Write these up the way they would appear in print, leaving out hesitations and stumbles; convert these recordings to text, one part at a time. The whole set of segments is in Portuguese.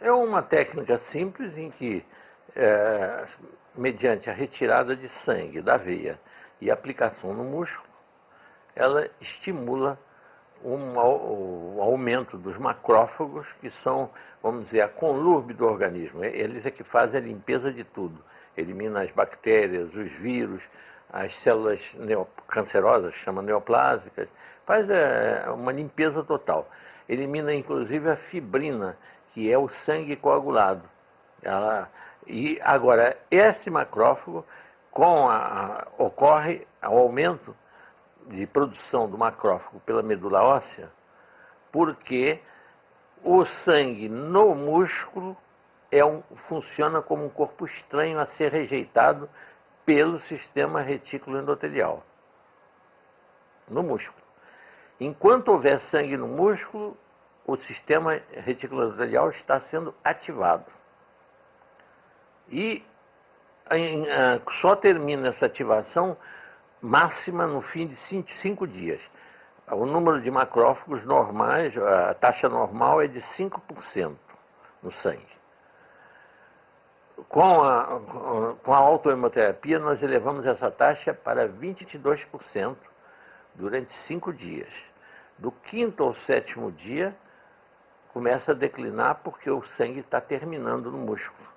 É uma técnica simples em que, é, mediante a retirada de sangue da veia e aplicação no músculo, ela estimula o aumento dos macrófagos, que são, vamos dizer, a conurbe do organismo. Eles é que fazem a limpeza de tudo. Elimina as bactérias, os vírus, as células cancerosas, chama neoplásicas, faz uma limpeza total. Elimina inclusive a fibrina, que é o sangue coagulado. E agora, esse macrófago, ocorre o aumento de produção do macrófago pela medula óssea, porque o sangue no músculo funciona como um corpo estranho a ser rejeitado pelo sistema retículo endotelial, no músculo. Enquanto houver sangue no músculo, o sistema retículo endotelial está sendo ativado. E só termina essa ativação máxima no fim de 5 dias. O número de macrófagos normais, a taxa normal é de 5% no sangue. Com a autohemoterapia, nós elevamos essa taxa para 22% durante 5 dias. Do 5º ao 7º dia, começa a declinar porque o sangue está terminando no músculo.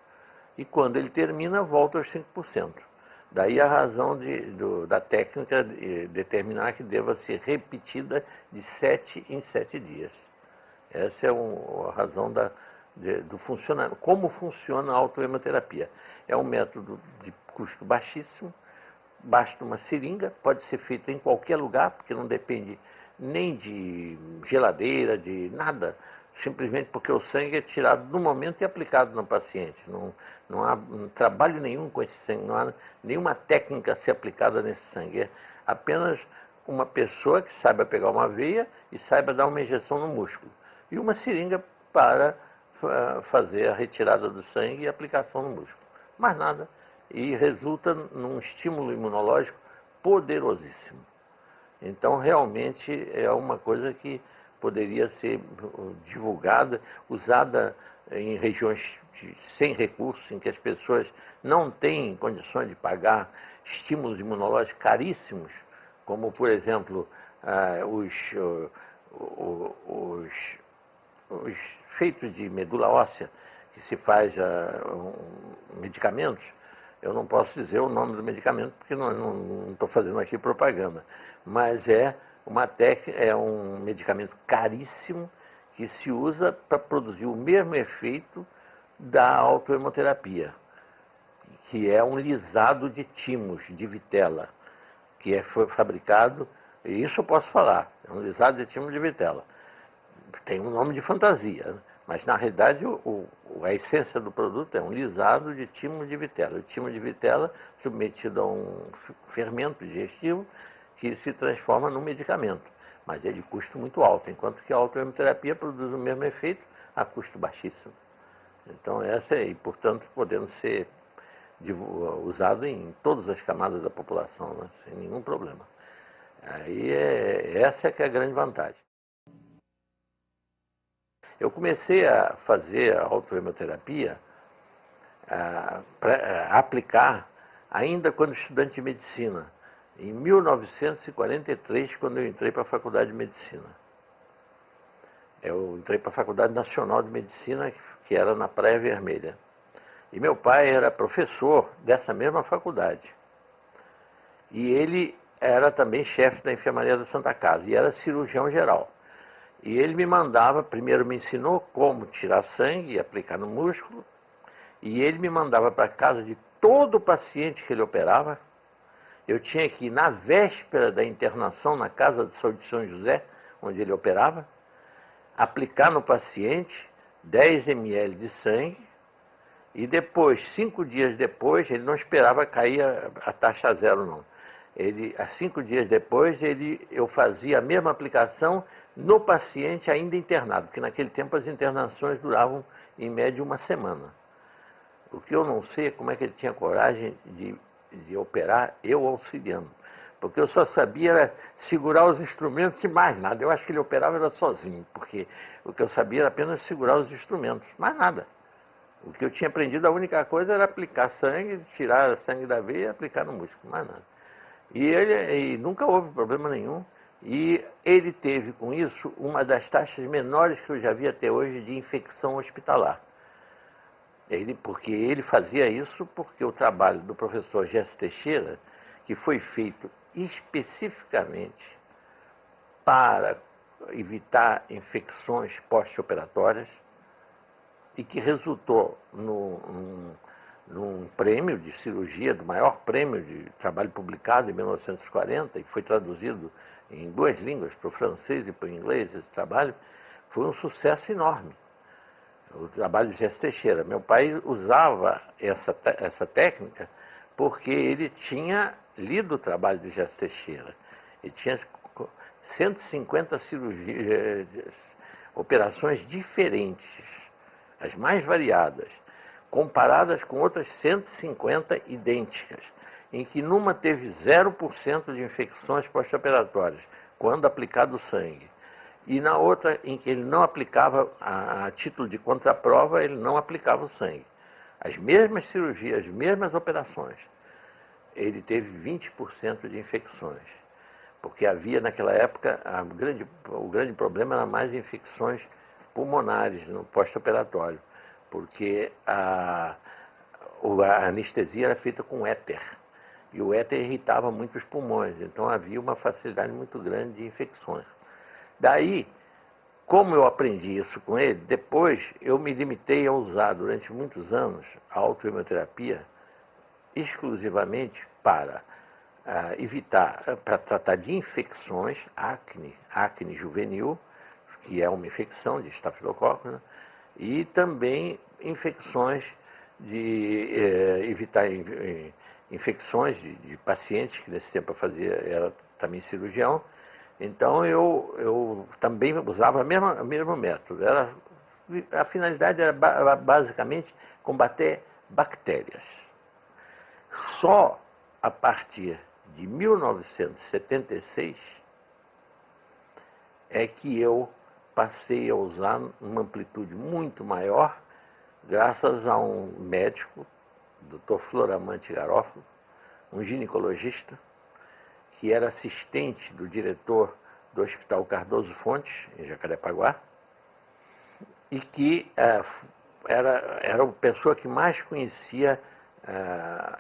E quando ele termina, volta aos 5%. Daí a razão da técnica de determinar que deva ser repetida de 7 em 7 dias. Essa é a razão do funcionamento. Como funciona a autohemoterapia? É um método de custo baixíssimo, basta uma seringa, pode ser feito em qualquer lugar, porque não depende nem de geladeira, de nada, simplesmente porque o sangue é tirado no momento e aplicado no paciente. Não há trabalho nenhum com esse sangue, não há nenhuma técnica a ser aplicada nesse sangue. É apenas uma pessoa que saiba pegar uma veia e saiba dar uma injeção no músculo. E uma seringa para fazer a retirada do sangue e a aplicação no músculo. Mais nada. E resulta num estímulo imunológico poderosíssimo. Então, realmente, é uma coisa que poderia ser divulgada, usada em regiões sem recursos, em que as pessoas não têm condições de pagar estímulos imunológicos caríssimos, como, por exemplo, os feitos de medula óssea, que se faz medicamentos. Eu não posso dizer o nome do medicamento, porque não estou fazendo aqui propaganda, mas é um medicamento caríssimo que se usa para produzir o mesmo efeito da autohemoterapia, que é um lisado de timos, de vitela, que foi fabricado, e isso eu posso falar, é um lisado de timos de vitela. Tem um nome de fantasia, mas na realidade a essência do produto é um lisado de timo de vitela. O timo de vitela submetido a um fermento digestivo que se transforma num medicamento, mas é de custo muito alto, enquanto que a autohemoterapia produz o mesmo efeito a custo baixíssimo. Então e portanto, podendo ser usado em todas as camadas da população, né, sem nenhum problema. Aí essa é que é a grande vantagem. Eu comecei a fazer a autohemoterapia, para aplicar, ainda quando estudante de medicina, em 1943, quando eu entrei para a Faculdade de Medicina. Eu entrei para a Faculdade Nacional de Medicina, que era na Praia Vermelha. E meu pai era professor dessa mesma faculdade. E ele era também chefe da enfermaria da Santa Casa, e era cirurgião geral. E ele me mandava, primeiro me ensinou como tirar sangue e aplicar no músculo, e ele me mandava para casa de todo paciente que ele operava. Eu tinha que ir na véspera da internação na Casa de Saúde de São José, onde ele operava, aplicar no paciente 10 ml de sangue, e depois, 5 dias depois, ele não esperava cair a taxa zero, não. 5 dias depois, eu fazia a mesma aplicação no paciente ainda internado, porque naquele tempo as internações duravam em média uma semana. O que eu não sei é como é que ele tinha coragem de operar eu auxiliando, porque eu só sabia segurar os instrumentos e mais nada. Eu acho que ele operava era sozinho, porque O que eu sabia era apenas segurar os instrumentos, mais nada. O que eu tinha aprendido, a única coisa era aplicar sangue, tirar sangue da veia e aplicar no músculo, mais nada. E nunca houve problema nenhum. E ele teve com isso uma das taxas menores que eu já vi até hoje de infecção hospitalar. Porque ele fazia isso porque o trabalho do professor Gerson Teixeira, que foi feito especificamente para evitar infecções pós-operatórias e que resultou num prêmio de cirurgia, do maior prêmio de trabalho publicado em 1940, e foi traduzido em 2 línguas, para o francês e para o inglês, esse trabalho, foi um sucesso enorme. O trabalho de Gerson Teixeira. Meu pai usava essa técnica porque ele tinha lido o trabalho de Gerson Teixeira. Ele tinha 150 cirurgias, operações diferentes, as mais variadas, comparadas com outras 150 idênticas, em que numa teve 0% de infecções pós-operatórias, quando aplicado sangue. E na outra, em que ele não aplicava, a título de contraprova, ele não aplicava o sangue. As mesmas cirurgias, as mesmas operações, ele teve 20% de infecções. Porque havia, naquela época, o grande problema era mais infecções pulmonares no pós-operatório, porque a anestesia era feita com éter, e o éter irritava muito os pulmões, então havia uma facilidade muito grande de infecções. Daí, como eu aprendi isso com ele, depois eu me limitei a usar durante muitos anos a autoimunoterapia exclusivamente para evitar, para tratar de infecções, acne juvenil, que é uma infecção de estafilococcus, né? E também infecções evitar infecções de pacientes, que nesse tempo eu era também cirurgião. Então eu também usava o mesmo método. A finalidade era basicamente combater bactérias. Só a partir de 1976 é que eu passei a usar uma amplitude muito maior, graças a um médico, Dr. Floramante Garofalo, um ginecologista, que era assistente do diretor do Hospital Cardoso Fontes, em Jacarepaguá, e que era a pessoa que mais conhecia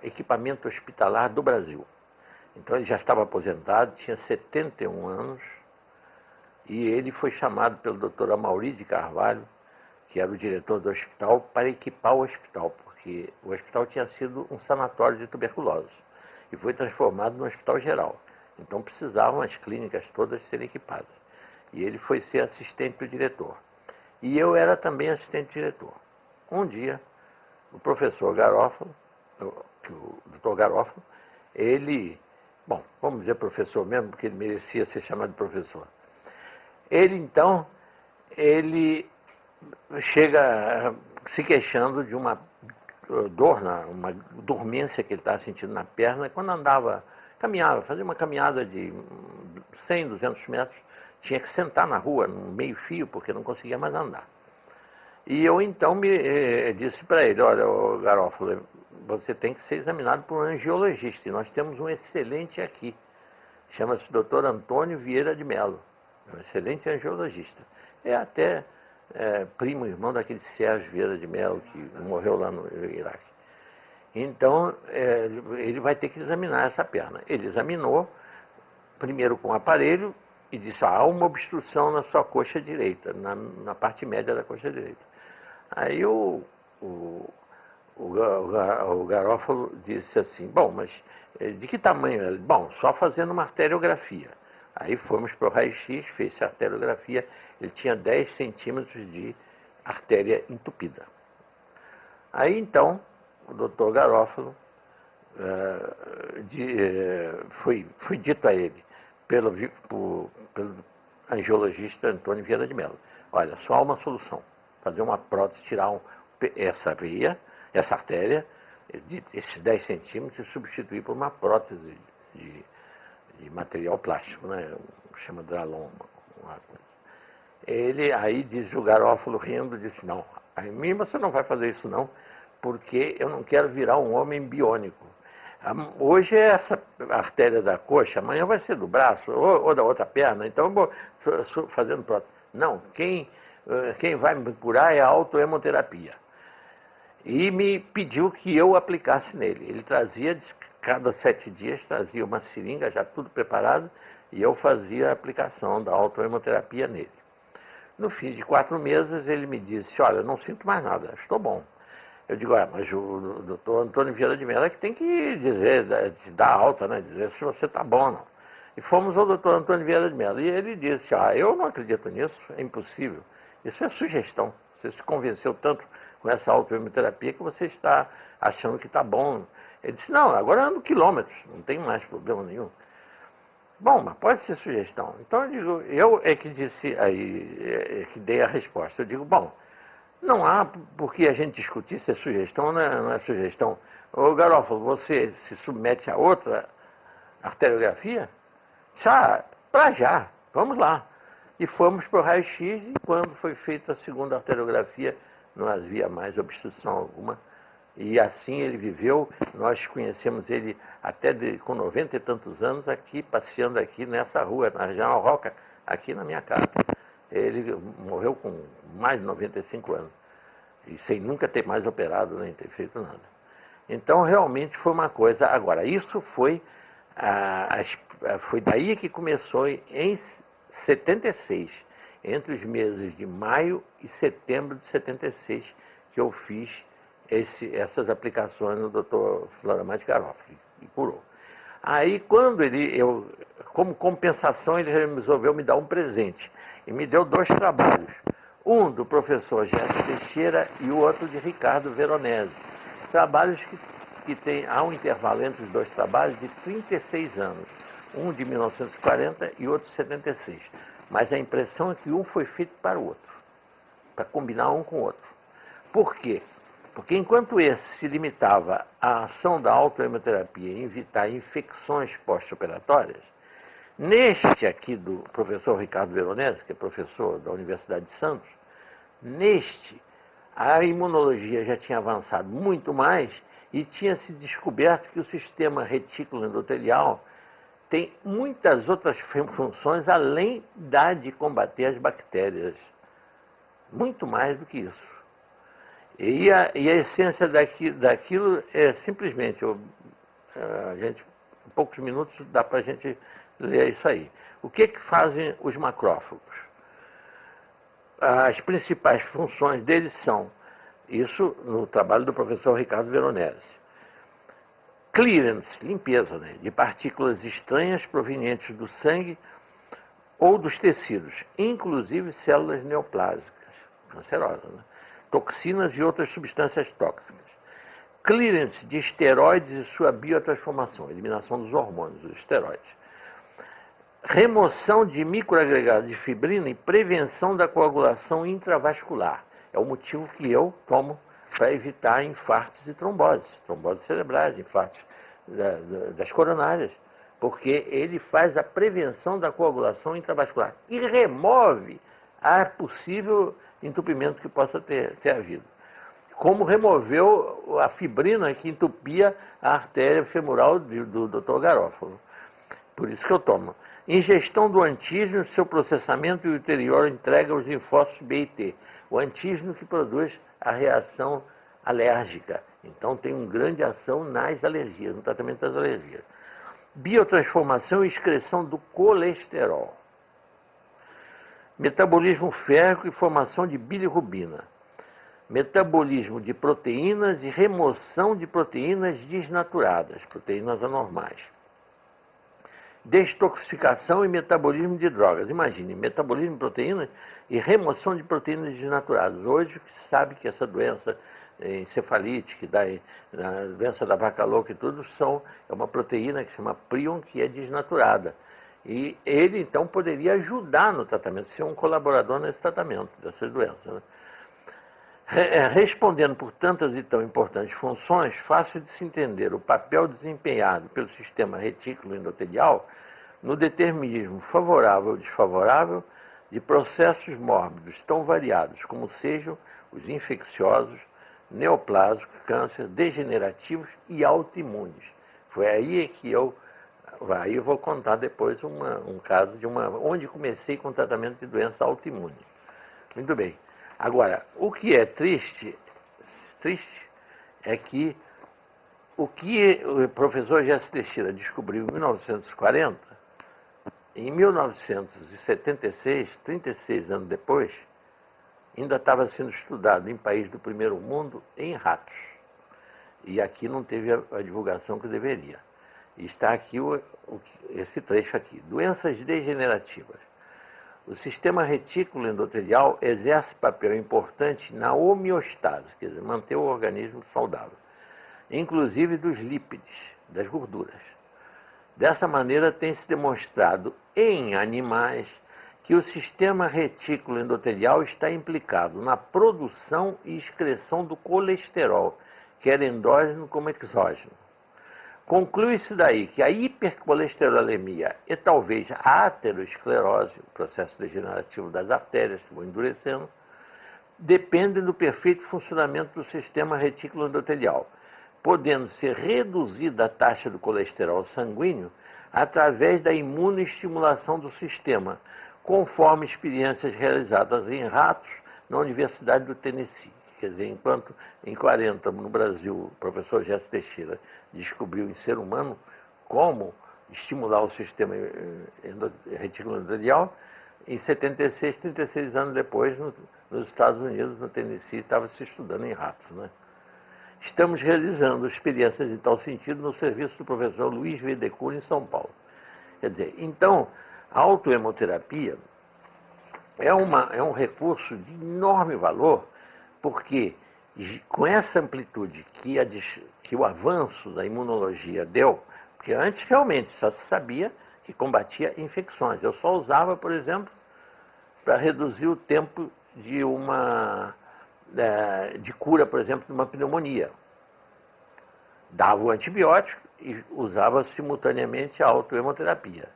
equipamento hospitalar do Brasil. Então ele já estava aposentado, tinha 71 anos, e ele foi chamado pelo Dr. Amauri de Carvalho, que era o diretor do hospital, para equipar o hospital, porque o hospital tinha sido um sanatório de tuberculose e foi transformado num hospital geral. Então precisavam as clínicas todas serem equipadas. E ele foi ser assistente do diretor. E eu era também assistente diretor. Um dia, o professor Garofalo, o doutor Garofalo, ele, bom, vamos dizer professor mesmo, porque ele merecia ser chamado de professor. Ele chega se queixando de uma dor, uma dormência que ele estava sentindo na perna, quando caminhava, fazia uma caminhada de 100, 200 metros, tinha que sentar na rua, no meio-fio, porque não conseguia mais andar. E eu então disse para ele, olha, Garofalo, você tem que ser examinado por um angiologista, e nós temos um excelente aqui, chama-se Dr. Antônio Vieira de Mello, um excelente angiologista. É até primo, irmão daquele Sérgio Vieira de Mello, que morreu lá no Iraque. Então, ele vai ter que examinar essa perna. Ele examinou, primeiro com o aparelho, e disse, há uma obstrução na sua coxa direita, na parte média da coxa direita. Aí o Garofalo disse assim, bom, mas de que tamanho é? Bom, só fazendo uma arteriografia. Aí fomos para o raio-x, fez a arteriografia, ele tinha 10 centímetros de artéria entupida. Aí então, o doutor Garofalo, foi dito a ele, pelo angiologista Antônio Vieira de Mello, olha, só há uma solução, fazer uma prótese, tirar essa veia, essa artéria, esses 10 centímetros, e substituir por uma prótese de material plástico, né? Chama Dralon, uma coisa. Ele aí diz o Garófalo rindo, disse, não, a mim você não vai fazer isso não, porque eu não quero virar um homem biônico. Hoje é essa artéria da coxa, amanhã vai ser do braço ou da outra perna, então eu vou fazendo prótese. Não, quem vai me curar é a autohemoterapia. E me pediu que eu aplicasse nele. Ele trazia, cada 7 dias, trazia uma seringa já tudo preparado e eu fazia a aplicação da autohemoterapia nele. No fim de 4 meses ele me disse, olha, não sinto mais nada, estou bom. Eu digo, mas o doutor Antônio Vieira de Mello é que tem que dizer, te dar alta, né? Dizer se você está bom ou não. E fomos ao doutor Antônio Vieira de Mello. E ele disse, eu não acredito nisso, é impossível. Isso é sugestão. Você se convenceu tanto com essa autoimunoterapia que você está achando que está bom. Ele disse, não, agora ando quilômetros, não tem mais problema nenhum. Bom, mas pode ser sugestão. Então eu digo, eu é que disse aí, que dei a resposta. Eu digo, bom, não há por que a gente discutir se é sugestão ou não é sugestão. Ô Garófalo, você se submete a outra arteriografia? Para já, vamos lá. E fomos para o raio-x e quando foi feita a segunda arteriografia, não havia mais obstrução alguma. E assim ele viveu, nós conhecemos ele até com 90 e tantos anos aqui, passeando aqui nessa rua, na General Roca, aqui na minha casa. Ele morreu com mais de 95 anos, e sem nunca ter mais operado, nem ter feito nada. Então, realmente foi uma coisa. Agora, isso foi daí que começou em 76, entre os meses de maio e setembro de 76, que eu fiz essas aplicações no Dr. Floramante Garófalo, e curou. Aí, quando como compensação, ele resolveu me dar um presente. E me deu 2 trabalhos. Um do professor Gerson Teixeira e o outro de Ricardo Veronese. Trabalhos que há um intervalo entre os 2 trabalhos de 36 anos. Um de 1940 e outro de 76. Mas a impressão é que um foi feito para o outro. Para combinar um com o outro. Por quê? Porque enquanto esse se limitava à ação da autohemoterapia em evitar infecções pós-operatórias, neste aqui do professor Ricardo Veronese, que é professor da Universidade de Santos, a imunologia já tinha avançado muito mais e tinha se descoberto que o sistema retículo endotelial tem muitas outras funções além da de combater as bactérias. Muito mais do que isso. E a essência daquilo é simplesmente, em poucos minutos dá para a gente ler isso aí. O que fazem os macrófagos? As principais funções deles são, isso no trabalho do professor Ricardo Veronese, clearance, limpeza, né, de partículas estranhas provenientes do sangue ou dos tecidos, inclusive células neoplásicas, cancerosas, né, toxinas e outras substâncias tóxicas. Clearance de esteroides e sua biotransformação, eliminação dos hormônios, dos esteroides. Remoção de microagregados de fibrina e prevenção da coagulação intravascular. É o motivo que eu tomo para evitar infartos e tromboses cerebrais, infartos das coronárias, porque ele faz a prevenção da coagulação intravascular e remove a possível entupimento que possa ter havido. Como removeu a fibrina que entupia a artéria femoral do Dr. Garófalo. Por isso que eu tomo. Ingestão do antígeno, seu processamento e ulterior entrega aos linfócitos B e T. O antígeno que produz a reação alérgica. Então tem uma grande ação nas alergias, no tratamento das alergias. Biotransformação e excreção do colesterol. Metabolismo férrico e formação de bilirrubina. Metabolismo de proteínas e remoção de proteínas desnaturadas, proteínas anormais. Detoxificação e metabolismo de drogas. Imagine, metabolismo de proteínas e remoção de proteínas desnaturadas. Hoje se sabe que essa doença encefalítica, a doença da vaca louca e tudo, é uma proteína que se chama prion, que é desnaturada. E ele, então, poderia ajudar no tratamento, ser um colaborador nesse tratamento dessas doenças, né? Respondendo por tantas e tão importantes funções, fácil de se entender o papel desempenhado pelo sistema retículo endotelial no determinismo favorável ou desfavorável de processos mórbidos tão variados como sejam os infecciosos, neoplásicos, câncer, degenerativos e autoimunes. Foi aí que eu vou contar depois um caso onde comecei com tratamento de doença autoimune. Muito bem. Agora, o que é triste é que o que o professor Jesse Teixeira descobriu em 1940, em 1976, 36 anos depois, ainda estava sendo estudado em países do primeiro mundo em ratos. E aqui não teve a divulgação que deveria. E está aqui esse trecho aqui. Doenças degenerativas. O sistema retículo endotelial exerce papel importante na homeostase, quer dizer, manter o organismo saudável, inclusive dos lípides, das gorduras. Dessa maneira, tem se demonstrado em animais que o sistema retículo endotelial está implicado na produção e excreção do colesterol, quer endógeno como exógeno. Conclui-se daí que a hipercolesterolemia e talvez a aterosclerose, o processo degenerativo das artérias que vão endurecendo, dependem do perfeito funcionamento do sistema retículo endotelial, podendo ser reduzida a taxa do colesterol sanguíneo através da imunoestimulação do sistema, conforme experiências realizadas em ratos na Universidade do Tennessee. Quer dizer, enquanto em 40 no Brasil o professor Jesse Teixeira descobriu em ser humano como estimular o sistema retículo endotelial, em 76, 36 anos depois, nos Estados Unidos, no Tennessee, estava se estudando em ratos, né? Estamos realizando experiências em tal sentido no serviço do professor Luiz Vedecur, em São Paulo. Quer dizer, então, a autohemoterapia é um recurso de enorme valor, porque com essa amplitude que o avanço da imunologia deu, porque antes realmente só se sabia que combatia infecções. Eu só usava, por exemplo, para reduzir o tempo de cura, por exemplo, de uma pneumonia. Dava o antibiótico e usava simultaneamente a autohemoterapia.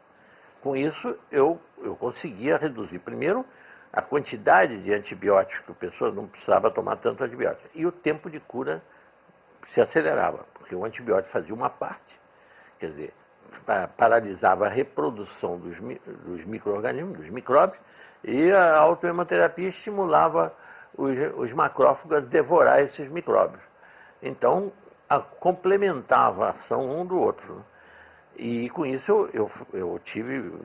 Com isso, eu conseguia reduzir, primeiro, a quantidade de antibióticos que a pessoa não precisava tomar tanto antibiótico. E o tempo de cura se acelerava, porque o antibiótico fazia uma parte, quer dizer, paralisava a reprodução dos micro-organismos, dos micróbios, e a autohemoterapia estimulava os macrófagos a devorar esses micróbios. Então, complementava a ação um do outro. E com isso eu tive um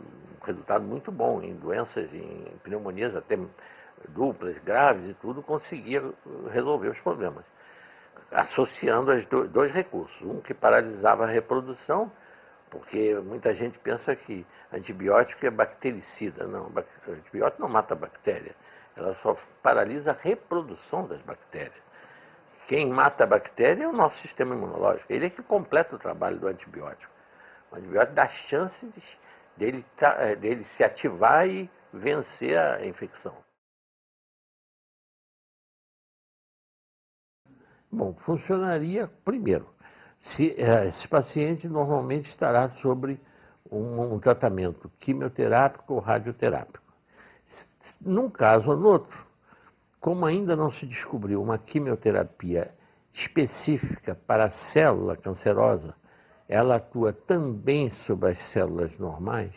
resultado muito bom em doenças, em pneumonias até duplas, graves e tudo, conseguia resolver os problemas, associando dois recursos. Um que paralisava a reprodução, porque muita gente pensa que antibiótico é bactericida. Não, antibiótico não mata a bactéria, ela só paralisa a reprodução das bactérias. Quem mata a bactéria é o nosso sistema imunológico, ele é que completa o trabalho do antibiótico. O antibiótico dá chance dele se ativar e vencer a infecção. Bom, funcionaria primeiro. Esse paciente normalmente estará sobre um tratamento quimioterápico ou radioterápico. Num caso ou no outro, como ainda não se descobriu uma quimioterapia específica para a célula cancerosa, ela atua também sobre as células normais,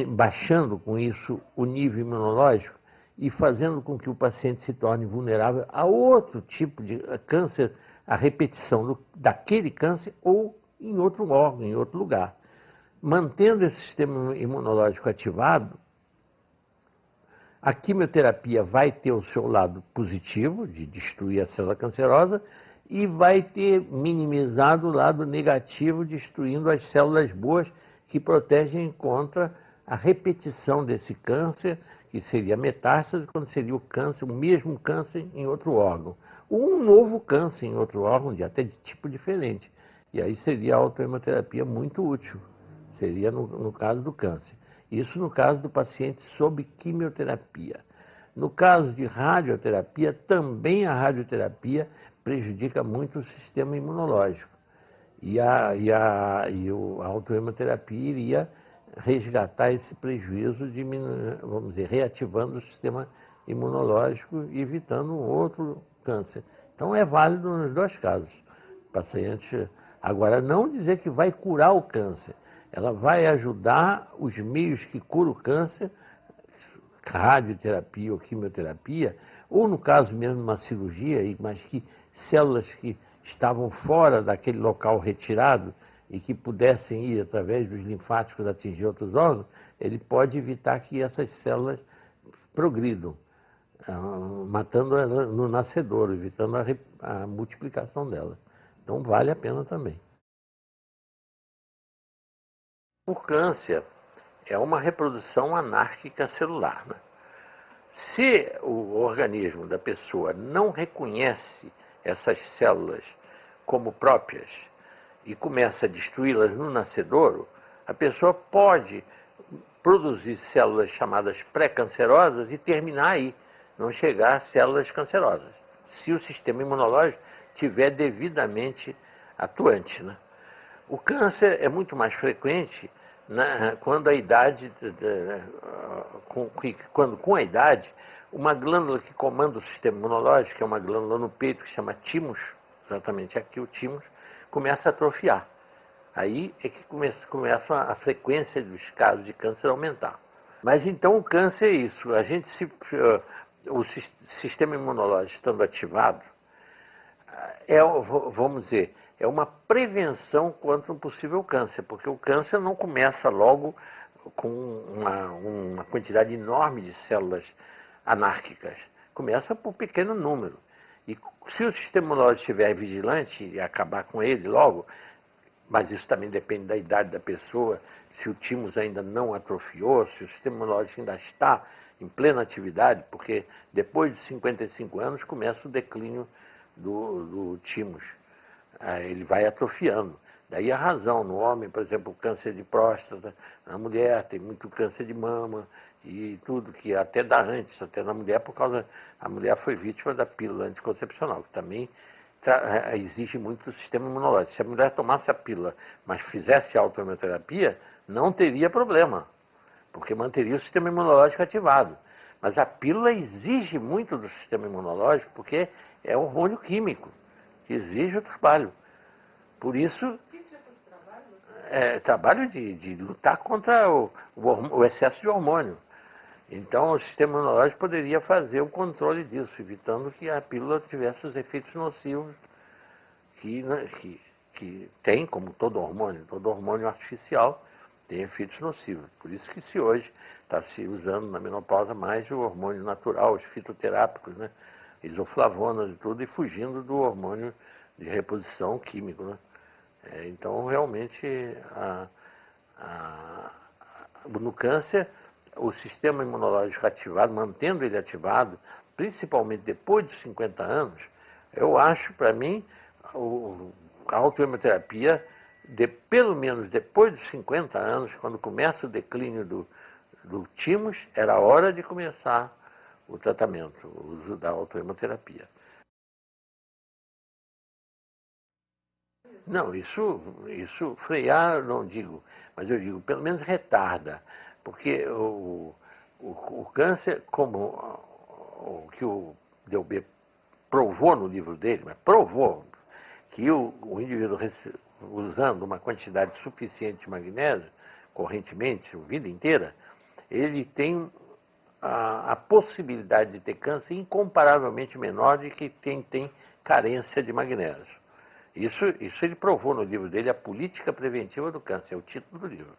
baixando com isso o nível imunológico e fazendo com que o paciente se torne vulnerável a outro tipo de câncer, a repetição daquele câncer ou em outro órgão, em outro lugar. Mantendo esse sistema imunológico ativado, a quimioterapia vai ter o seu lado positivo, de destruir a célula cancerosa, e vai ter minimizado o lado negativo, destruindo as células boas que protegem contra a repetição desse câncer, que seria metástase, quando seria o câncer, o mesmo câncer em outro órgão. Ou um novo câncer em outro órgão, até de tipo diferente. E aí seria a autohemoterapia muito útil. Seria no caso do câncer. Isso no caso do paciente sob quimioterapia. No caso de radioterapia, também a radioterapia prejudica muito o sistema imunológico. E a autohemoterapia iria resgatar esse prejuízo, vamos dizer, reativando o sistema imunológico e evitando um outro câncer. Então é válido nos dois casos. O paciente, agora, não dizer que vai curar o câncer, ela vai ajudar os meios que curam o câncer, radioterapia ou quimioterapia, ou no caso mesmo uma cirurgia, mas que células que estavam fora daquele local retirado e que pudessem ir através dos linfáticos atingir outros órgãos, ele pode evitar que essas células progridam, matando ela no nascedouro, evitando a multiplicação dela. Então vale a pena também. O câncer é uma reprodução anárquica celular, né? Se o organismo da pessoa não reconhece essas células como próprias e começa a destruí-las no nascedouro, a pessoa pode produzir células chamadas pré-cancerosas e terminar aí, não chegar a células cancerosas, se o sistema imunológico estiver devidamente atuante, né? O câncer é muito mais frequente quando a idade, quando com a idade, uma glândula que comanda o sistema imunológico, que é uma glândula no peito que se chama thymus, exatamente aqui o thymus, começa a atrofiar. Aí é que começa a frequência dos casos de câncer a aumentar. Mas então o câncer é isso. O sistema imunológico estando ativado, vamos dizer, é uma prevenção contra um possível câncer, porque o câncer não começa logo com uma quantidade enorme de células anárquicas. Começa por pequeno número. E se o sistema imunológico estiver vigilante e acabar com ele logo, mas isso também depende da idade da pessoa, se o thymus ainda não atrofiou, se o sistema imunológico ainda está em plena atividade, porque depois de 55 anos começa o declínio do thymus. Ele vai atrofiando. Daí a razão, no homem, por exemplo, o câncer de próstata, na mulher tem muito câncer de mama e tudo, que até dá antes, até na mulher, a mulher foi vítima da pílula anticoncepcional, que também exige muito o sistema imunológico. Se a mulher tomasse a pílula, mas fizesse autoimunoterapia, não teria problema, porque manteria o sistema imunológico ativado. Mas a pílula exige muito do sistema imunológico, porque é um hormônio químico, que exige o trabalho. Por isso, trabalho de lutar contra o excesso de hormônio. Então, o sistema imunológico poderia fazer o controle disso, evitando que a pílula tivesse os efeitos nocivos que tem, como todo hormônio artificial tem efeitos nocivos. Por isso que se hoje está se usando na menopausa mais o hormônio natural, os fitoterápicos, né? Isoflavonas e tudo, e fugindo do hormônio de reposição químico, né? Então, realmente, no câncer, o sistema imunológico ativado, mantendo ele ativado, principalmente depois dos 50 anos, eu acho, para mim, a autoimunoterapia, pelo menos depois dos 50 anos, quando começa o declínio do thymus, era a hora de começar o tratamento, o uso da autoimunoterapia. Não, isso frear não digo, mas eu digo, pelo menos retarda, porque o câncer, como o que o Delbé provou no livro dele, mas provou que o indivíduo usando uma quantidade suficiente de magnésio, correntemente, a vida inteira, ele tem a possibilidade de ter câncer incomparavelmente menor de que quem tem carência de magnésio. Isso ele provou no livro dele, A Política Preventiva do Câncer, é o título do livro.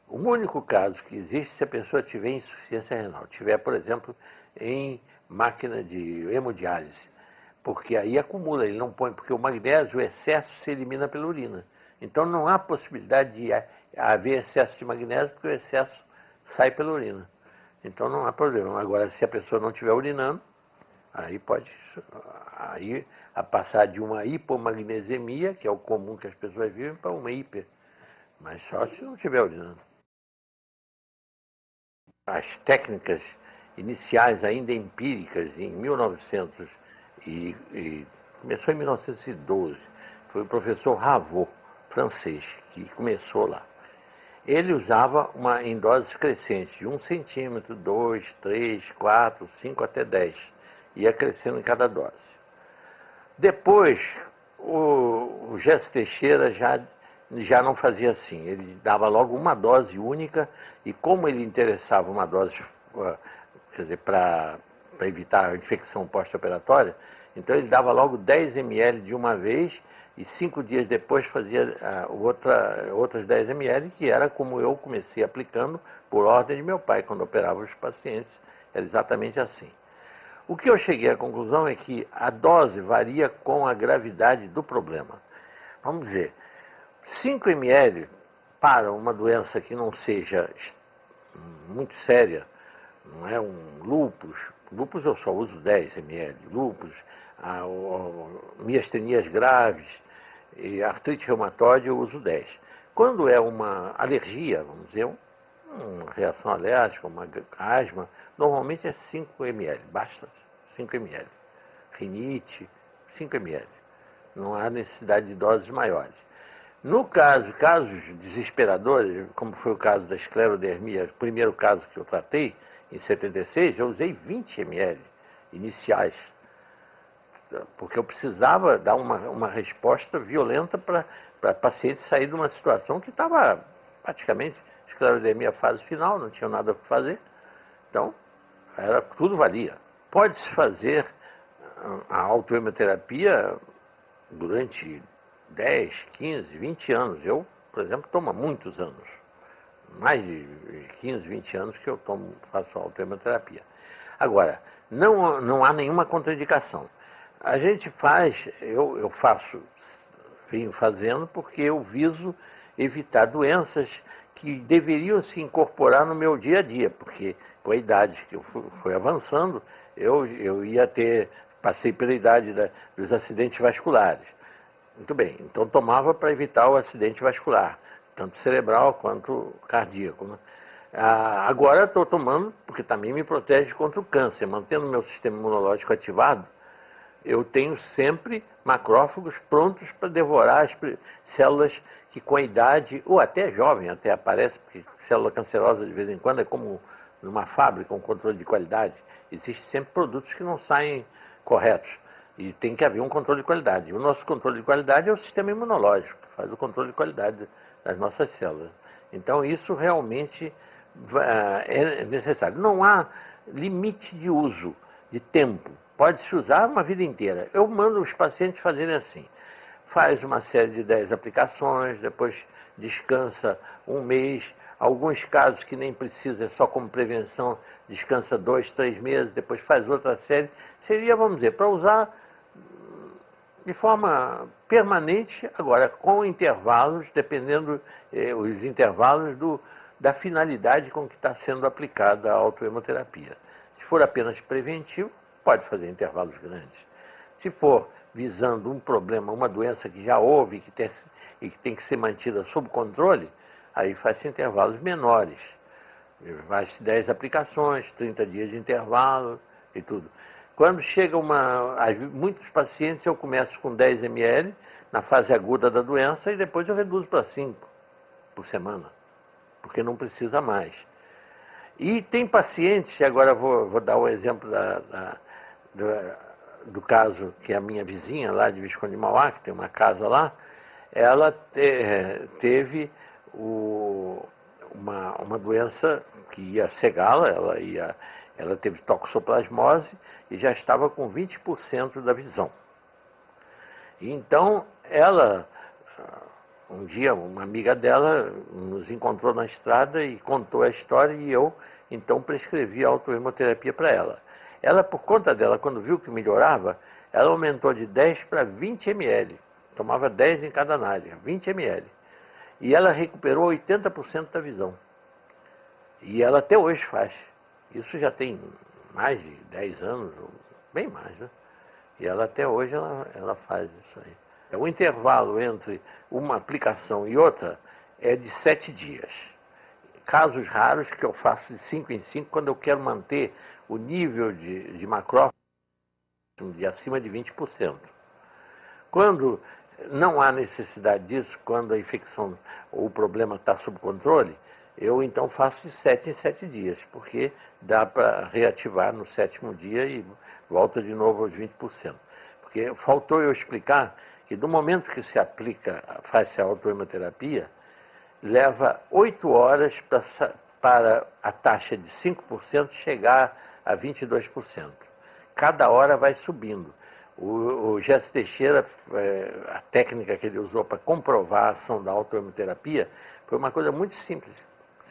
O único caso que existe se a pessoa tiver insuficiência renal, tiver, por exemplo, em máquina de hemodiálise, porque aí acumula, ele não põe, porque o magnésio, o excesso se elimina pela urina. Então não há possibilidade de haver excesso de magnésio, porque o excesso sai pela urina. Então não há problema. Agora, se a pessoa não estiver urinando, aí a passar de uma hipomagnesemia, que é o comum que as pessoas vivem, para uma hiper. Mas só se não estiver urinando. As técnicas iniciais, ainda empíricas, em 1900 começou em 1912, foi o professor Ravaud, francês, que começou lá. Ele usava em doses crescentes, de 1 centímetro, 2, 3, 4, 5 até 10. Ia crescendo em cada dose. Depois, o Jesse Teixeira já não fazia assim. Ele dava logo uma dose única e como ele interessava uma dose, quer dizer, para evitar a infecção pós-operatória, então ele dava logo 10 ml de uma vez e 5 dias depois fazia outras 10 ml, que era como eu comecei aplicando por ordem de meu pai, quando operava os pacientes. Era exatamente assim. O que eu cheguei à conclusão é que a dose varia com a gravidade do problema. Vamos dizer, 5 ml para uma doença que não seja muito séria, não é um lúpus. Lúpus eu só uso 10 ml. Lúpus, miastenias graves e artrite reumatoide eu uso 10. Quando é uma alergia, vamos dizer, uma reação alérgica, uma asma, normalmente é 5 ml, basta 5 ml. Rinite, 5 ml. Não há necessidade de doses maiores. No casos desesperadores, como foi o caso da esclerodermia, o primeiro caso que eu tratei, em 76, eu usei 20 ml iniciais, porque eu precisava dar uma resposta violenta para a paciente sair de uma situação que estava praticamente esclerodermia fase final, não tinha nada para fazer. Então, tudo valia. Pode-se fazer a autohemoterapia durante 10, 15, 20 anos. Eu, por exemplo, tomo há muitos anos. Mais de 15, 20 anos que eu faço autohemoterapia. Agora, não há nenhuma contraindicação. A gente faz, eu venho fazendo porque eu viso evitar doenças que deveriam se incorporar no meu dia a dia, porque com a idade que eu fui avançando, eu passei pela idade dos acidentes vasculares. Muito bem, então tomava para evitar o acidente vascular, tanto cerebral quanto cardíaco, né? Agora estou tomando porque também me protege contra o câncer, mantendo meu sistema imunológico ativado. Eu tenho sempre macrófagos prontos para devorar as células que com a idade, ou até jovem, até aparece, porque célula cancerosa de vez em quando é como numa fábrica, um controle de qualidade. Existem sempre produtos que não saem corretos. E tem que haver um controle de qualidade. O nosso controle de qualidade é o sistema imunológico, que faz o controle de qualidade das nossas células. Então, isso realmente é necessário. Não há limite de uso, de tempo. Pode-se usar uma vida inteira. Eu mando os pacientes fazerem assim. Faz uma série de 10 aplicações, depois descansa um mês. Alguns casos que nem precisa, é só como prevenção, descansa 2, 3 meses, depois faz outra série. Seria, vamos dizer, para usar de forma permanente, agora com intervalos, dependendo os intervalos da finalidade com que está sendo aplicada a autohemoterapia. Se for apenas preventivo, pode fazer intervalos grandes. Se for visando um problema, uma doença que já houve e que tem que ser mantida sob controle, aí faz intervalos menores. Faz 10 aplicações, 30 dias de intervalo e tudo. Quando chega muitos pacientes, eu começo com 10 ml na fase aguda da doença e depois eu reduzo para 5 por semana, porque não precisa mais. E tem pacientes, e agora vou dar o exemplo do caso que é a minha vizinha lá de Visconde de Mauá, que tem uma casa lá, ela teve uma doença que ia cegá-la, ela teve toxoplasmose e já estava com 20% da visão. E então, um dia, uma amiga dela nos encontrou na estrada e contou a história e eu, então, prescrevi a autohemoterapia para ela. Ela, por conta dela, quando viu que melhorava, ela aumentou de 10 para 20 ml. Tomava 10 em cada análise, 20 ml. E ela recuperou 80% da visão. E ela até hoje faz. Isso já tem mais de 10 anos, ou bem mais, né? E ela até hoje ela faz isso aí. O intervalo entre uma aplicação e outra é de 7 dias. Casos raros que eu faço de 5 em 5 quando eu quero manter o nível de macrófago de acima de 20%. Quando não há necessidade disso quando a infecção ou o problema está sob controle, eu então faço de 7 em 7 dias, porque dá para reativar no 7º dia e volta de novo aos 20%. Porque faltou eu explicar que do momento que se aplica, faz-se a autoimunoterapia, leva 8 horas para a taxa de 5% chegar a 22%. Cada hora vai subindo. O Jesse Teixeira, a técnica que ele usou para comprovar a ação da autoimunoterapia, foi uma coisa muito simples.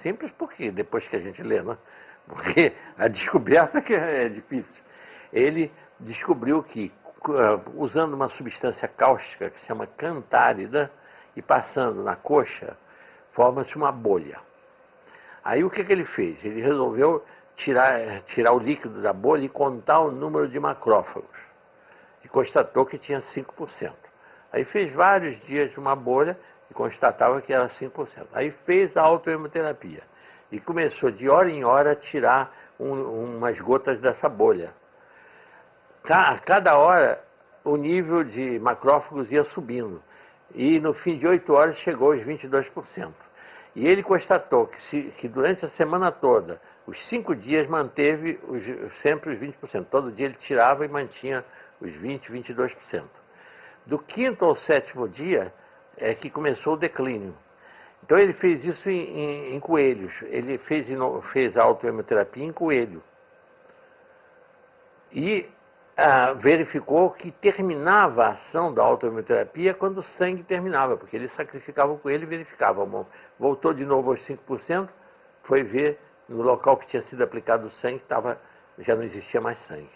Simples porque, depois que a gente lê, né? Porque a descoberta que é difícil. Ele descobriu que, usando uma substância cáustica que se chama cantárida, e passando na coxa, forma-se uma bolha. Aí o que ele fez? Ele resolveu tirar o líquido da bolha e contar o número de macrófagos. E constatou que tinha 5%. Aí fez vários dias de uma bolha e constatava que era 5%. Aí fez a autoimunoterapia e começou de hora em hora a tirar umas gotas dessa bolha. A cada hora o nível de macrófagos ia subindo e no fim de 8 horas chegou aos 22%. E ele constatou que durante a semana toda, os 5 dias manteve sempre os 20%. Todo dia ele tirava e mantinha os 20%, 22%. Do 5º ao 7º dia é que começou o declínio. Então ele fez isso em coelhos. Ele fez a autoimunoterapia em coelho. E verificou que terminava a ação da autoimunoterapia quando o sangue terminava, porque ele sacrificava o coelho e verificava. Voltou de novo aos 5%, foi ver no local que tinha sido aplicado o sangue, já não existia mais sangue.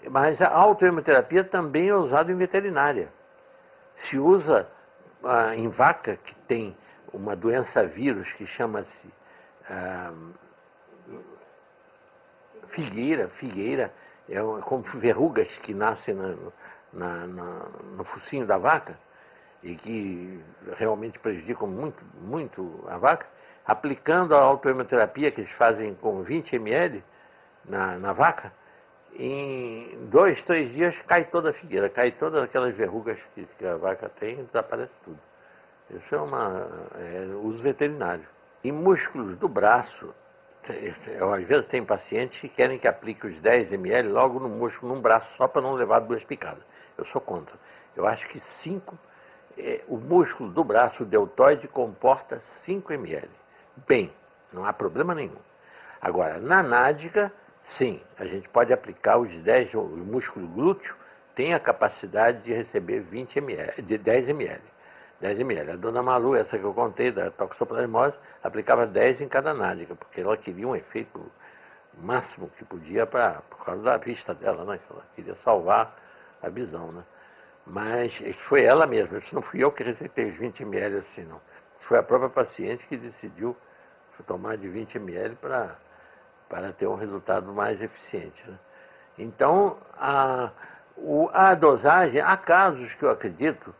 Mas a autoimunoterapia também é usada em veterinária. Se usa em vaca que tem uma doença vírus que chama-se figueira, como verrugas que nascem no focinho da vaca e que realmente prejudicam muito, muito a vaca, aplicando a autoimunoterapia que eles fazem com 20 ml na vaca, em 2, 3 dias cai toda a figueira, cai todas aquelas verrugas que a vaca tem e desaparece tudo. Isso é uso veterinário. Em músculos do braço, às vezes tem pacientes que querem que aplique os 10 ml logo no músculo, num braço, só para não levar 2 picadas. Eu sou contra. Eu acho que 5, o músculo do braço, o deltoide, comporta 5 ml. Bem, não há problema nenhum. Agora, na nádiga, sim, a gente pode aplicar os 10, o músculo glúteo tem a capacidade de receber 20 ml, de 10 ml. 10 ml. A dona Malu, essa que eu contei, da toxoplasmose, aplicava 10 em cada nádiga, porque ela queria um efeito máximo que podia por causa da vista dela, né? Ela queria salvar a visão, né? Mas foi ela mesma, isso não fui eu que receitei os 20 ml assim, não. Foi a própria paciente que decidiu tomar de 20 ml para ter um resultado mais eficiente, né? Então, a dosagem, há casos que eu acredito,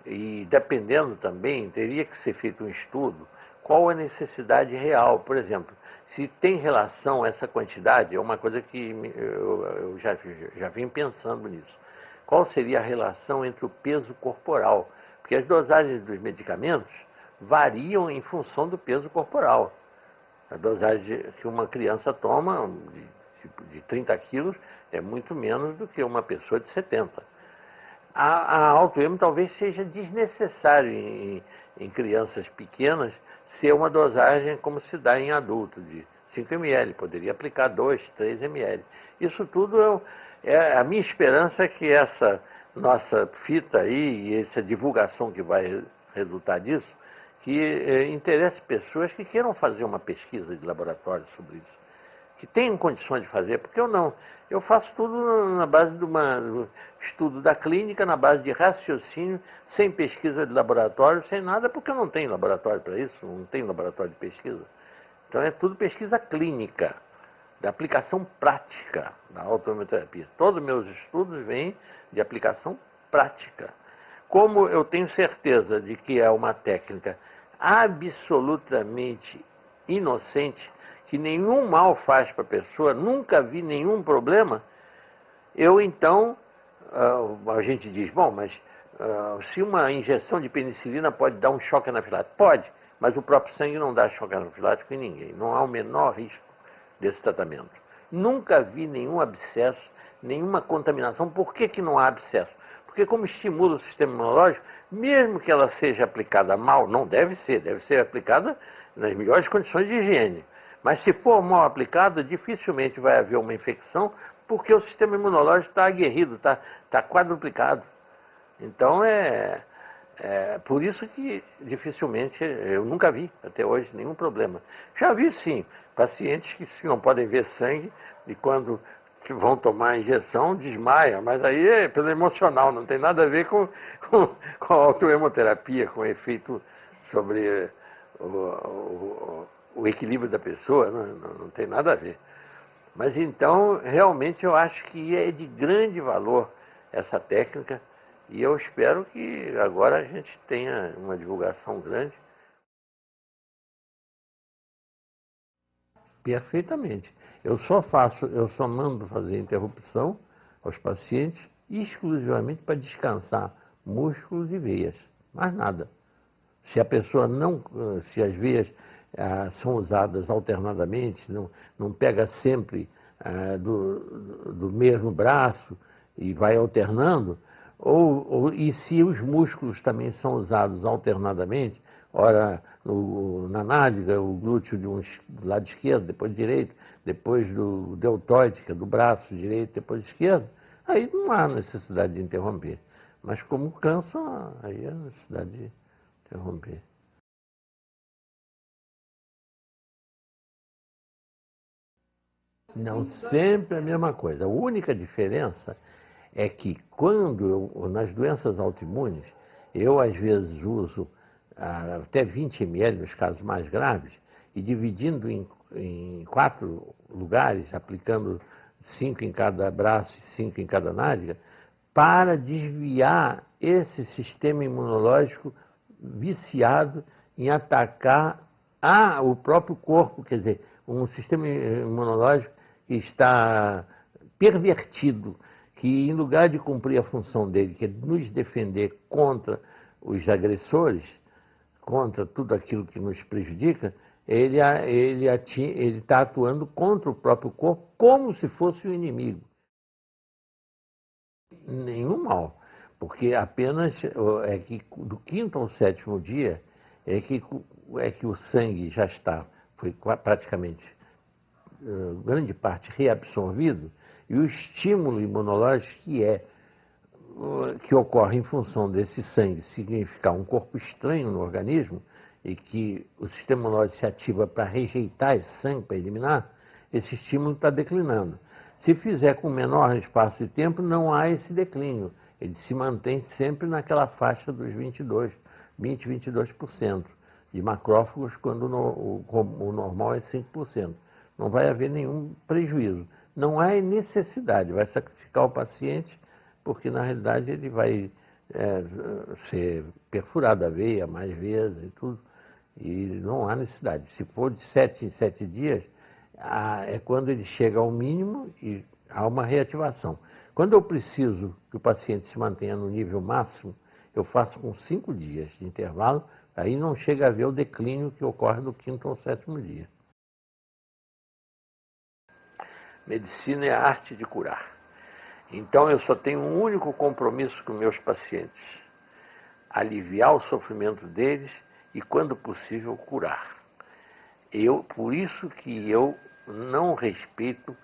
e dependendo também, teria que ser feito um estudo, qual a necessidade real. Por exemplo, se tem relação essa quantidade, é uma coisa que eu já vim pensando nisso. Qual seria a relação entre o peso corporal? Porque as dosagens dos medicamentos variam em função do peso corporal. A dosagem que uma criança toma de 30 quilos é muito menos do que uma pessoa de 70. A autoimuno talvez seja desnecessário em crianças pequenas ser uma dosagem como se dá em adulto, de 5 ml, poderia aplicar 2, 3 ml. Isso tudo a minha esperança é que essa nossa fita aí e essa divulgação que vai resultar disso, que interesse pessoas que queiram fazer uma pesquisa de laboratório sobre isso, que tenham condições de fazer, porque eu não. Eu faço tudo na base de um estudo da clínica, na base de raciocínio, sem pesquisa de laboratório, sem nada, porque eu não tenho laboratório para isso, não tenho laboratório de pesquisa. Então é tudo pesquisa clínica, da aplicação prática da autoimunoterapia. Todos os meus estudos vêm de aplicação prática. Como eu tenho certeza de que é uma técnica absolutamente inocente, que nenhum mal faz para a pessoa, nunca vi nenhum problema, eu então, a gente diz, bom, mas Se uma injeção de penicilina pode dar um choque anafilático? Pode, mas o próprio sangue não dá choque anafilático em ninguém. Não há o menor risco desse tratamento. Nunca vi nenhum abscesso, nenhuma contaminação. Por que não há abscesso? Porque como estimula o sistema imunológico, mesmo que ela seja aplicada mal, não deve ser aplicada nas melhores condições de higiene. Mas se for mal aplicada, dificilmente vai haver uma infecção, porque o sistema imunológico está aguerrido, está quadruplicado. Então é por isso que dificilmente, eu nunca vi até hoje nenhum problema. Já vi sim, pacientes que não podem ver sangue e quando vão tomar a injeção desmaia, mas aí é pelo emocional, não tem nada a ver com a autohemoterapia, com o efeito sobre o equilíbrio da pessoa, não tem nada a ver. Mas então, realmente eu acho que é de grande valor essa técnica e eu espero que agora a gente tenha uma divulgação grande. Perfeitamente. Eu só mando fazer interrupção aos pacientes exclusivamente para descansar músculos e veias, mais nada. Se a pessoa se as veias são usadas alternadamente, não pega sempre do mesmo braço e vai alternando, e se os músculos também são usados alternadamente, ora na nádega, o glúteo do lado esquerdo, depois do direito, depois do deltoide, que é do braço direito, depois do esquerdo, aí não há necessidade de interromper. Mas como cansa, aí há necessidade de interromper. Não, sempre a mesma coisa. A única diferença é que nas doenças autoimunes, eu às vezes uso até 20 ml nos casos mais graves, e dividindo em 4 lugares, aplicando 5 em cada braço e 5 em cada nádega, para desviar esse sistema imunológico viciado em atacar o próprio corpo, quer dizer, um sistema imunológico que está pervertido, que em lugar de cumprir a função dele, que é nos defender contra os agressores, contra tudo aquilo que nos prejudica, ele está atuando contra o próprio corpo como se fosse o inimigo. Nenhum mal, porque apenas é que do 5º ao 7º dia é que o sangue já foi praticamente grande parte reabsorvido, e o estímulo imunológico que ocorre em função desse sangue significar um corpo estranho no organismo e que o sistema imunológico se ativa para rejeitar esse sangue, para eliminar, esse estímulo está declinando. Se fizer com menor espaço de tempo, não há esse declínio. Ele se mantém sempre naquela faixa dos 22% de macrófagos, quando o normal é 5%. Não vai haver nenhum prejuízo. Não há necessidade, vai sacrificar o paciente, porque na realidade ele vai ser perfurado a veia mais vezes e tudo, e não há necessidade. Se for de 7 em 7 dias, é quando ele chega ao mínimo e há uma reativação. Quando eu preciso que o paciente se mantenha no nível máximo, eu faço com 5 dias de intervalo, aí não chega a ver o declínio que ocorre no 5º ou 7º dia. Medicina é a arte de curar. Então eu só tenho um único compromisso com meus pacientes: aliviar o sofrimento deles e, quando possível, curar. Por isso que eu não respeito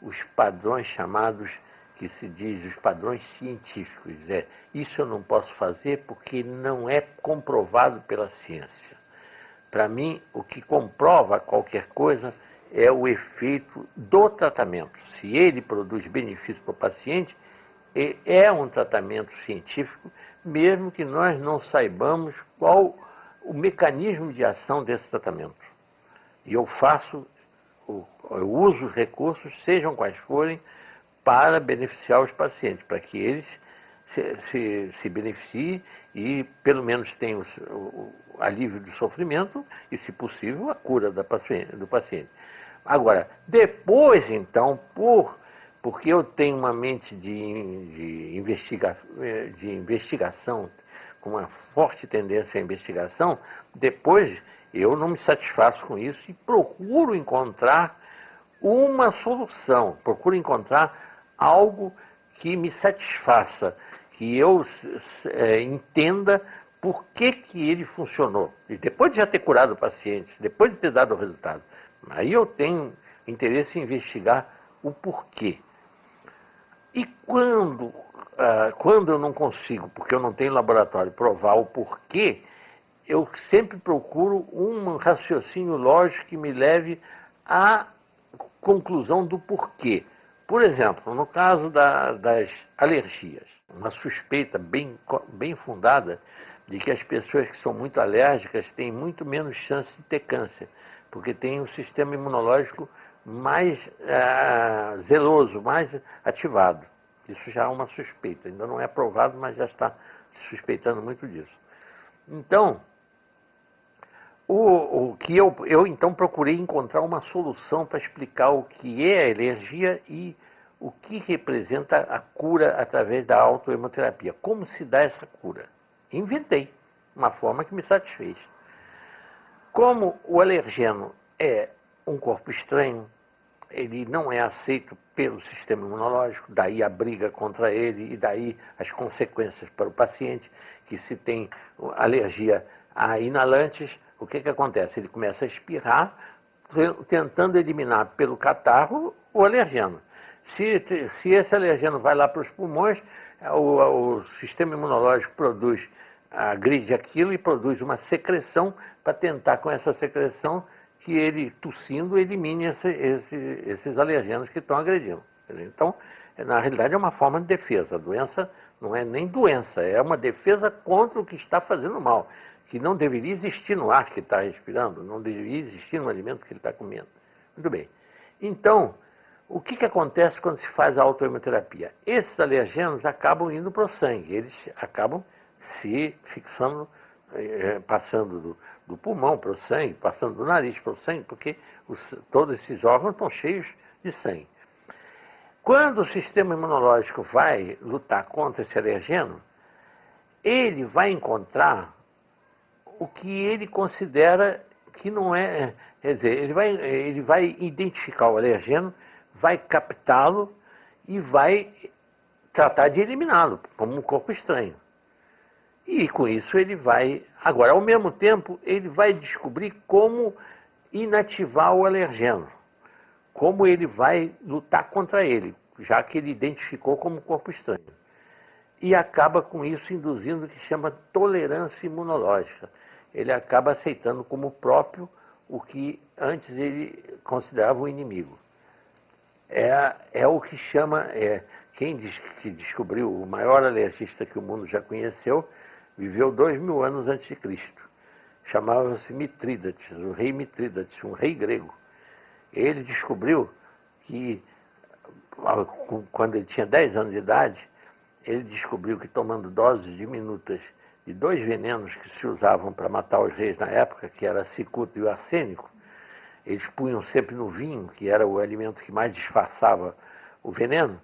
os padrões chamados, que se diz, os padrões científicos. Isso eu não posso fazer porque não é comprovado pela ciência. Para mim, o que comprova qualquer coisa é o efeito do tratamento. Se ele produz benefício para o paciente, é um tratamento científico, mesmo que nós não saibamos qual o mecanismo de ação desse tratamento. E eu uso os recursos, sejam quais forem, para beneficiar os pacientes, para que eles se beneficiem e pelo menos tenham o alívio do sofrimento e, se possível, a cura do paciente. Agora, depois, então, por porque eu tenho uma mente de investigação, com uma forte tendência à investigação, depois eu não me satisfaço com isso e procuro encontrar uma solução, procuro encontrar algo que me satisfaça, que eu entenda por que ele funcionou. E depois de já ter curado o paciente, depois de ter dado o resultado, aí eu tenho interesse em investigar o porquê. E quando eu não consigo, porque eu não tenho laboratório, provar o porquê, eu sempre procuro um raciocínio lógico que me leve à conclusão do porquê. Por exemplo, no caso das alergias, uma suspeita bem fundada de que as pessoas que são muito alérgicas têm muito menos chance de ter câncer, porque têm um sistema imunológico mais zeloso, mais ativado. Isso já é uma suspeita, ainda não é provado, mas já está suspeitando muito disso. Então, o que eu então procurei encontrar uma solução para explicar o que é a alergia e o que representa a cura através da autohemoterapia. Como se dá essa cura? Inventei uma forma que me satisfez. Como o alergeno é um corpo estranho, ele não é aceito pelo sistema imunológico, daí a briga contra ele e daí as consequências para o paciente, que se tem alergia a inalantes, o que acontece? Ele começa a espirrar, tentando eliminar pelo catarro o alergeno. Se esse alergeno vai lá para os pulmões, o sistema imunológico agride aquilo e produz uma secreção para tentar com essa secreção que ele, tossindo, elimine esses alergenos que estão agredindo. Então, na realidade, é uma forma de defesa. A doença não é nem doença, é uma defesa contra o que está fazendo mal, que não deveria existir no ar que está respirando, não deveria existir no alimento que ele está comendo. Muito bem. Então, o que acontece quando se faz a autohemoterapia? Esses alergenos acabam indo para o sangue, eles acabam se fixando, passando do pulmão para o sangue, passando do nariz para o sangue, porque todos esses órgãos estão cheios de sangue. Quando o sistema imunológico vai lutar contra esse alergeno, ele vai encontrar o que ele considera que não é, quer dizer, ele vai identificar o alergeno, vai captá-lo e vai tratar de eliminá-lo como um corpo estranho. E com isso ele vai, agora ao mesmo tempo, ele vai descobrir como inativar o alergeno, como ele vai lutar contra ele, já que ele identificou como corpo estranho. E acaba com isso induzindo o que chama tolerância imunológica. Ele acaba aceitando como próprio o que antes ele considerava um inimigo. É o que chama, quem que descobriu, o maior alergista que o mundo já conheceu, viveu 2000 anos antes de Cristo. Chamava-se Mitrídates, o rei Mitrídates, um rei grego. Ele descobriu que, quando ele tinha 10 anos de idade, ele descobriu que tomando doses diminutas de 2 venenos que se usavam para matar os reis na época, que era a cicuta e o arsênico, eles punham sempre no vinho, que era o alimento que mais disfarçava o veneno,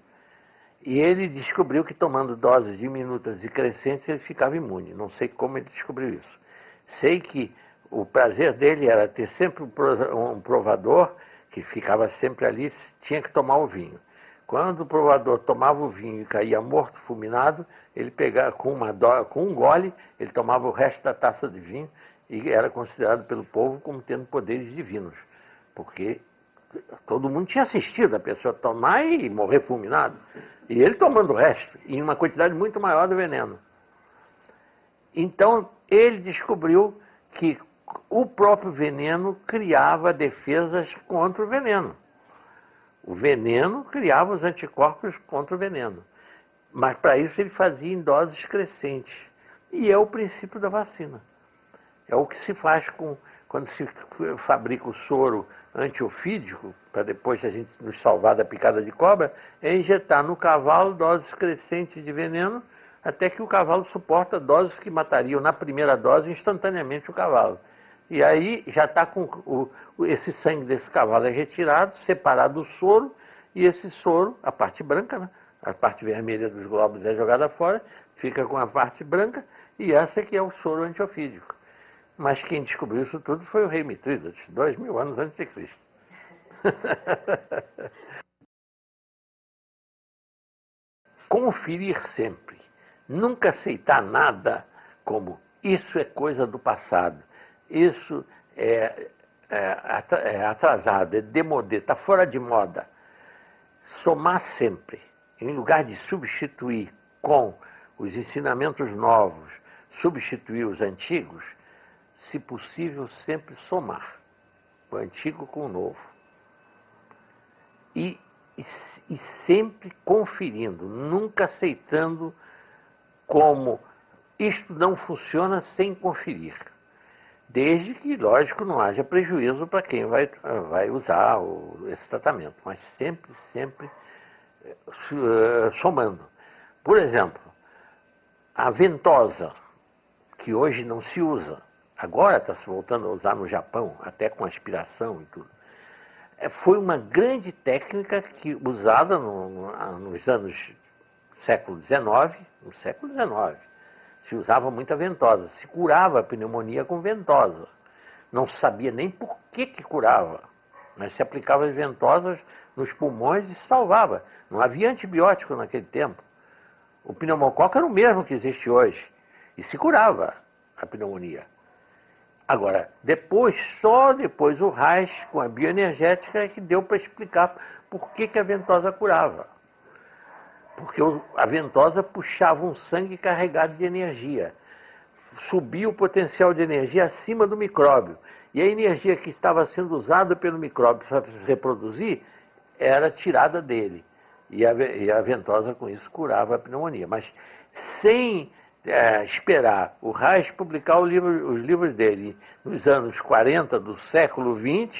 e ele descobriu que tomando doses diminutas e crescentes ele ficava imune. Não sei como ele descobriu isso. Sei que o prazer dele era ter sempre um provador que ficava sempre ali, tinha que tomar o vinho. Quando o provador tomava o vinho e caía morto, fulminado, ele pegava com um gole, ele tomava o resto da taça de vinho e era considerado pelo povo como tendo poderes divinos, porque todo mundo tinha assistido a pessoa tomar e morrer fulminado, e ele tomando o resto, em uma quantidade muito maior do veneno. Então, ele descobriu que o próprio veneno criava defesas contra o veneno. O veneno criava os anticorpos contra o veneno. Mas para isso ele fazia em doses crescentes. E é o princípio da vacina. É o que se faz quando se fabrica o soro antiofídico, para depois a gente nos salvar da picada de cobra, é injetar no cavalo doses crescentes de veneno, até que o cavalo suporta doses que matariam na primeira dose instantaneamente o cavalo. E aí já está com esse sangue desse cavalo é retirado, separado do soro, e esse soro, a parte branca, né? A parte vermelha dos glóbulos é jogada fora, fica com a parte branca, e essa que é o soro antiofídico. Mas quem descobriu isso tudo foi o rei Mitrídates, 2000 anos antes de Cristo. Conferir sempre. Nunca aceitar nada como isso é coisa do passado, isso é atrasado, é demodé, está fora de moda. Somar sempre, em lugar de substituir com os ensinamentos novos, substituir os antigos, se possível, sempre somar o antigo com o novo. E sempre conferindo, nunca aceitando como isto não funciona sem conferir. Desde que, lógico, não haja prejuízo para quem vai usar esse tratamento, mas sempre somando. Por exemplo, a ventosa, que hoje não se usa, agora está se voltando a usar no Japão, até com aspiração e tudo. Foi uma grande técnica usada nos anos século XIX, no século XIX. Se usava muita ventosa, se curava a pneumonia com ventosa. Não se sabia nem por que curava, mas se aplicava as ventosas nos pulmões e salvava. Não havia antibiótico naquele tempo. O pneumococo era o mesmo que existe hoje e se curava a pneumonia. Agora, só depois o Reich, com a bioenergética, é que deu para explicar por que a ventosa curava. Porque a ventosa puxava um sangue carregado de energia. Subia o potencial de energia acima do micróbio. E a energia que estava sendo usada pelo micróbio para se reproduzir era tirada dele. E a ventosa, com isso, curava a pneumonia. Mas sem esperar o Reich publicar os livros dele nos anos 40 do século XX,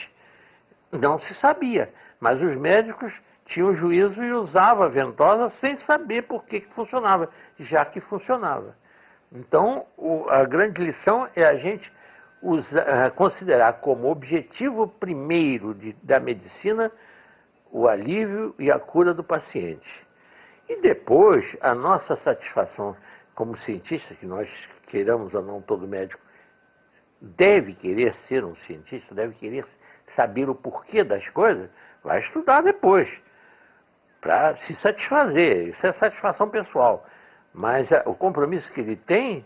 não se sabia. Mas os médicos tinham juízo e usavam a ventosa sem saber por que funcionava, já que funcionava. Então, a grande lição é a gente considerar como objetivo primeiro da medicina o alívio e a cura do paciente. E depois, a nossa satisfação como cientista, que nós queiramos ou não, todo médico deve querer ser um cientista, deve querer saber o porquê das coisas, vai estudar depois, para se satisfazer. Isso é satisfação pessoal. Mas o compromisso que ele tem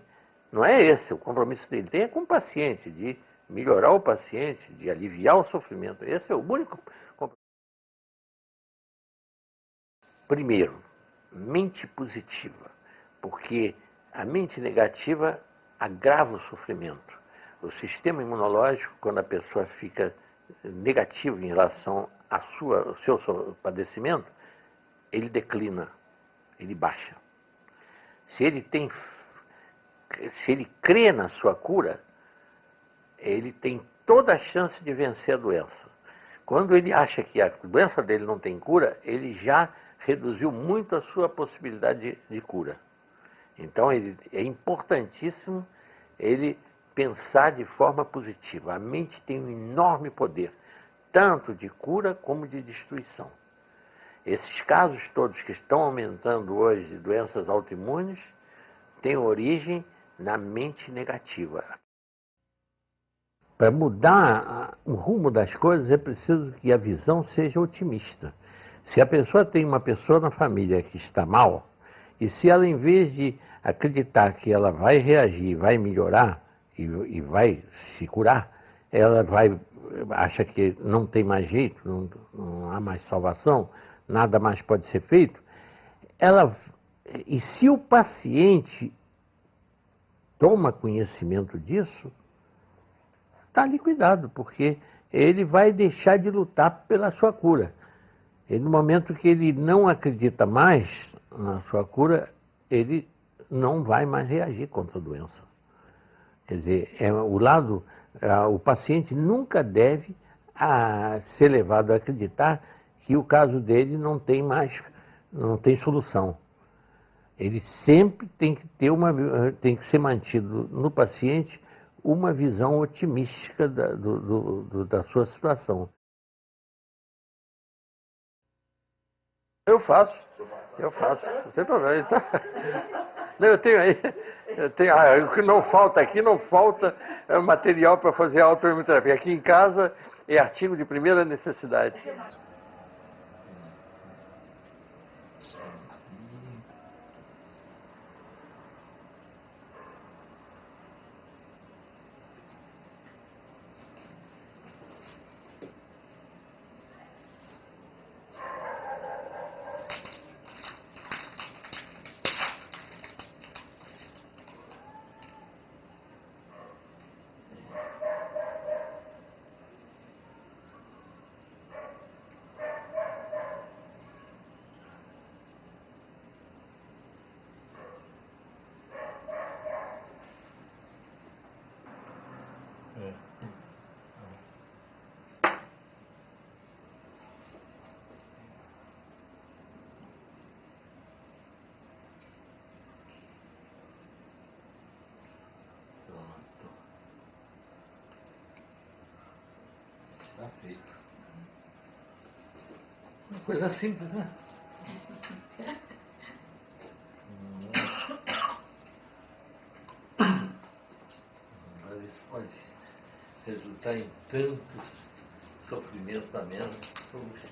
não é esse. O compromisso que ele tem é com o paciente, de melhorar o paciente, de aliviar o sofrimento. Esse é o único compromisso. Primeiro, mente positiva, porque a mente negativa agrava o sofrimento. O sistema imunológico, quando a pessoa fica negativa em relação ao seu padecimento, ele declina, ele baixa. Se ele crê na sua cura, ele tem toda a chance de vencer a doença. Quando ele acha que a doença dele não tem cura, ele já reduziu muito a sua possibilidade de cura. Então, é importantíssimo ele pensar de forma positiva. A mente tem um enorme poder, tanto de cura como de destruição. Esses casos todos que estão aumentando hoje de doenças autoimunes têm origem na mente negativa. Para mudar o rumo das coisas é preciso que a visão seja otimista. Se a pessoa tem uma pessoa na família que está mal, e se ela, em vez de acreditar que ela vai reagir, vai melhorar e vai se curar, ela acha que não tem mais jeito, não há mais salvação, nada mais pode ser feito, e se o paciente toma conhecimento disso, está liquidado, porque ele vai deixar de lutar pela sua cura. E no momento que ele não acredita mais na sua cura, ele não vai mais reagir contra a doença. Quer dizer, o paciente nunca deve ser levado a acreditar que o caso dele não tem solução. Ele sempre tem que ser mantido no paciente uma visão otimística da sua situação. Eu faço, não tem problema. Então, não, eu tenho aí, o que não falta aqui, não falta material para fazer autoimunoterapia. Aqui em casa é artigo de primeira necessidade. Está feito. Uma coisa simples, né? Mas isso pode resultar em tantos sofrimentos a menos. Puxa.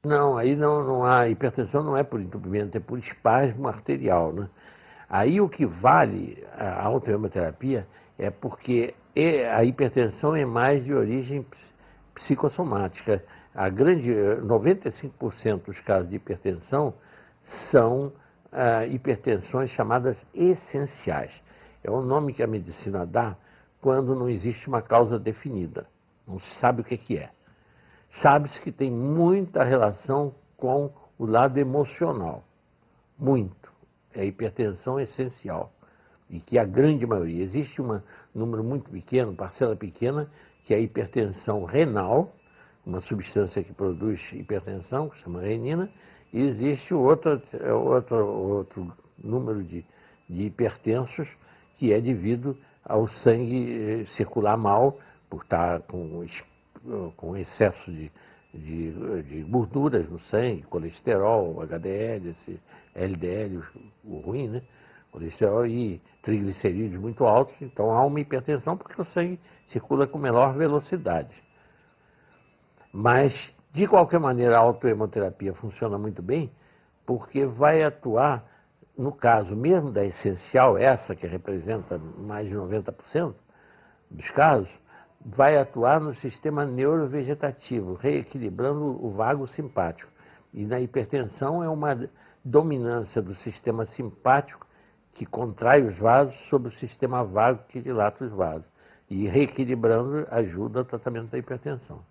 Não, aí não há hipertensão, não é por entupimento, é por espasmo arterial, né? Aí o que vale a autoimunoterapia é porque a hipertensão é mais de origem psicossomática. A grande 95% dos casos de hipertensão são hipertensões chamadas essenciais. É o nome que a medicina dá quando não existe uma causa definida. Não se sabe o que é. Sabe-se que tem muita relação com o lado emocional. Muito. É a hipertensão essencial. E que a grande maioria, existe um número muito pequeno, parcela pequena, que é a hipertensão renal, uma substância que produz hipertensão, que se chama renina, e existe outro número de hipertensos, que é devido ao sangue circular mal, por estar com excesso de gorduras no sangue, colesterol, HDL, LDL, o ruim, né? Colesterol e triglicerídeos muito altos, então há uma hipertensão porque o sangue circula com menor velocidade. Mas, de qualquer maneira, a autohemoterapia funciona muito bem porque vai atuar, no caso mesmo da essencial, essa que representa mais de 90% dos casos, vai atuar no sistema neurovegetativo, reequilibrando o vago simpático. E na hipertensão é uma dominância do sistema simpático que contrai os vasos sobre o sistema vago que dilata os vasos. E reequilibrando ajuda ao tratamento da hipertensão.